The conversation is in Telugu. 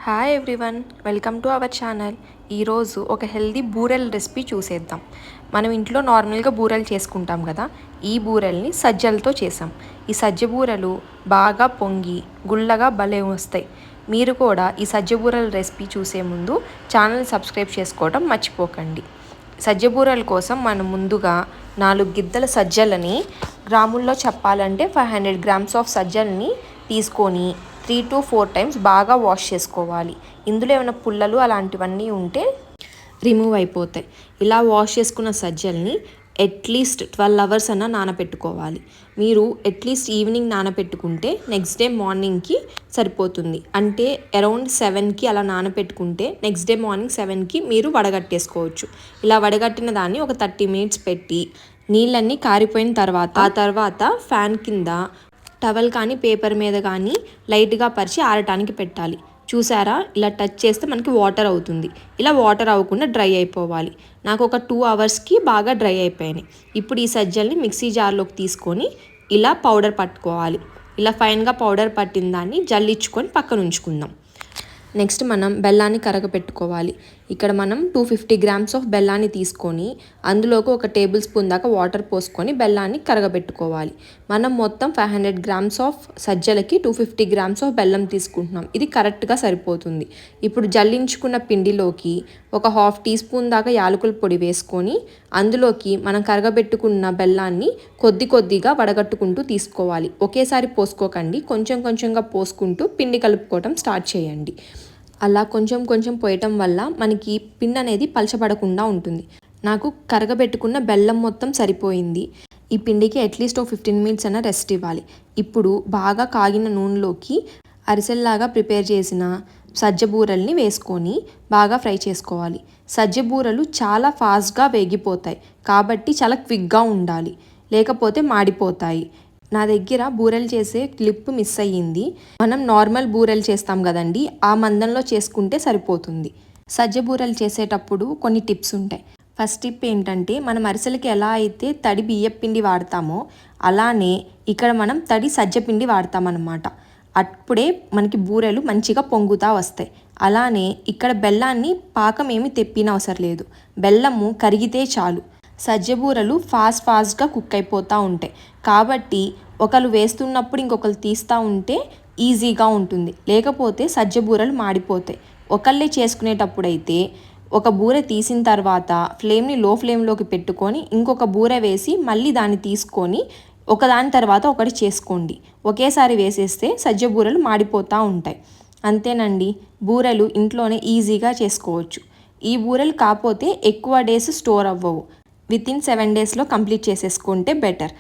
Hi everyone, welcome to our channel. ఈరోజు ఒక హెల్దీ బూరెల్ రెసిపీ చూసేద్దాం. మనం ఇంట్లో నార్మల్గా బూరెలు చేసుకుంటాం కదా, ఈ బూరెల్ని సజ్జలతో చేసాం. ఈ సజ్జ బూరెలు బాగా పొంగి గుల్లగా భలే వస్తాయి. మీరు కూడా ఈ సజ్జ బూరెల రెసిపీ చూసే ముందు ఛానల్ సబ్స్క్రైబ్ చేసుకోవడం మర్చిపోకండి. సజ్జ బూరెల కోసం మనం ముందుగా 4 గిద్దల సజ్జలని, గ్రాముల్లో చెప్పాలంటే 500 గ్రామ్స్ ఆఫ్ సజ్జల్ని తీసుకొని 3 to 4 టైమ్స్ బాగా వాష్ చేసుకోవాలి. ఇందులో ఏమైనా పుల్లలు అలాంటివన్నీ ఉంటే రిమూవ్ అయిపోతాయి. ఇలా వాష్ చేసుకున్న సజ్జల్ని అట్లీస్ట్ 12 అవర్స్ అన్న నానపెట్టుకోవాలి. మీరు అట్లీస్ట్ ఈవినింగ్ నానపెట్టుకుంటే నెక్స్ట్ డే మార్నింగ్కి సరిపోతుంది. అంటే అరౌండ్ 7కి అలా నానపెట్టుకుంటే నెక్స్ట్ డే మార్నింగ్ 7కి మీరు వడగట్టేసుకోవచ్చు. ఇలా వడగట్టిన దాన్ని ఒక 30 మినిట్స్ పెట్టి నీళ్ళన్నీ కారిపోయిన తర్వాత ఫ్యాన్ కింద టవల్ కానీ పేపర్ మీద కానీ లైట్గా పరిచి ఆరటానికి పెట్టాలి. చూసారా, ఇలా టచ్ చేస్తే మనకి వాటర్ అవుతుంది. ఇలా వాటర్ అవ్వకుండా డ్రై అయిపోవాలి. నాకు ఒక 2 అవర్స్కి బాగా డ్రై అయిపోయినాయి. ఇప్పుడు ఈ సజ్జల్ని మిక్సీ జార్లోకి తీసుకొని ఇలా పౌడర్ పట్టుకోవాలి. ఇలా ఫైన్గా పౌడర్ పట్టిన దాన్ని జల్లించుకొని పక్కన ఉంచుకుందాం. నెక్స్ట్ మనం బెల్లాన్ని కరగపెట్టుకోవాలి. ఇక్కడ మనం 250 గ్రామ్స్ ఆఫ్ బెల్లాన్ని తీసుకొని అందులోకి ఒక టేబుల్ స్పూన్ దాకా వాటర్ పోసుకొని బెల్లాన్ని కరగబెట్టుకోవాలి. మనం మొత్తం 500 గ్రామ్స్ ఆఫ్ సజ్జలకి 250 గ్రామ్స్ ఆఫ్ బెల్లం తీసుకుంటున్నాం. ఇది కరెక్ట్గా సరిపోతుంది. ఇప్పుడు జల్లించుకున్న పిండిలోకి ఒక 1/2 టీ స్పూన్ దాకా యాలకుల పొడి వేసుకొని అందులోకి మనం కరగబెట్టుకున్న బెల్లాన్ని కొద్దిగా వడగట్టుకుంటూ తీసుకోవాలి. ఒకేసారి పోసుకోకండి, కొంచెంగా పోసుకుంటూ పిండి కలుపుకోవటం స్టార్ట్ చేయండి. అలా కొంచెం పోయటం వల్ల మనకి పిండి అనేది పలచబడకుండా ఉంటుంది. నాకు కరగబెట్టుకున్న బెల్లం మొత్తం సరిపోయింది. ఈ పిండికి అట్లీస్ట్ 15 మినిట్స్ అయినా రెస్ట్ ఇవ్వాలి. ఇప్పుడు బాగా కాగిన నూనెలోకి అరిసెల్లాగా ప్రిపేర్ చేసిన సజ్జ బూరెల్ని వేసుకొని బాగా ఫ్రై చేసుకోవాలి. సజ్జ బూరెలు చాలా ఫాస్ట్గా వేగిపోతాయి కాబట్టి చాలా క్విక్గా ఉండాలి, లేకపోతే మాడిపోతాయి. నా దగ్గర బూరెలు చేసే క్లిప్ మిస్ అయ్యింది. మనం నార్మల్ బూరెలు చేస్తాం కదండి, ఆ మందంలో చేసుకుంటే సరిపోతుంది. సజ్జ బూరెలు చేసేటప్పుడు కొన్ని టిప్స్ ఉంటాయి. ఫస్ట్ టిప్ ఏంటంటే, మనం అరిసెలకి ఎలా అయితే తడి బియ్యం పిండి వాడతామో అలానే ఇక్కడ మనం తడి సజ్జ పిండి వాడతామన్నమాట. అప్పుడే మనకి బూరెలు మంచిగా పొంగుతా వస్తాయి. అలానే ఇక్కడ బెల్లాన్ని పాకం ఏమి తెప్పిన అవసరం లేదు, బెల్లము కరిగితే చాలు. సజ్జ బూరెలు ఫాస్ట్గా కుక్ అయిపోతూ ఉంటాయి కాబట్టి ఒకరు వేస్తున్నప్పుడు ఇంకొకరు తీస్తూ ఉంటే ఈజీగా ఉంటుంది, లేకపోతే సజ్జ బూరెలు మాడిపోతాయి. ఒకళ్ళే చేసుకునేటప్పుడు అయితే ఒక బూరె తీసిన తర్వాత ఫ్లేమ్ని లో ఫ్లేమ్లోకి పెట్టుకొని ఇంకొక బూరె వేసి మళ్ళీ దాన్ని తీసుకొని ఒకదాని తర్వాత ఒకటి చేసుకోండి. ఒకేసారి వేసేస్తే సజ్జ బూరెలు మాడిపోతూ ఉంటాయి. అంతేనండి, బూరెలు ఇంట్లోనే ఈజీగా చేసుకోవచ్చు. ఈ బూరెలు కాకపోతే ఎక్కువ డేస్ స్టోర్ అవ్వవు. వితిన్ 7 డేస్లో కంప్లీట్ చేసేసుకుంటే బెటర్.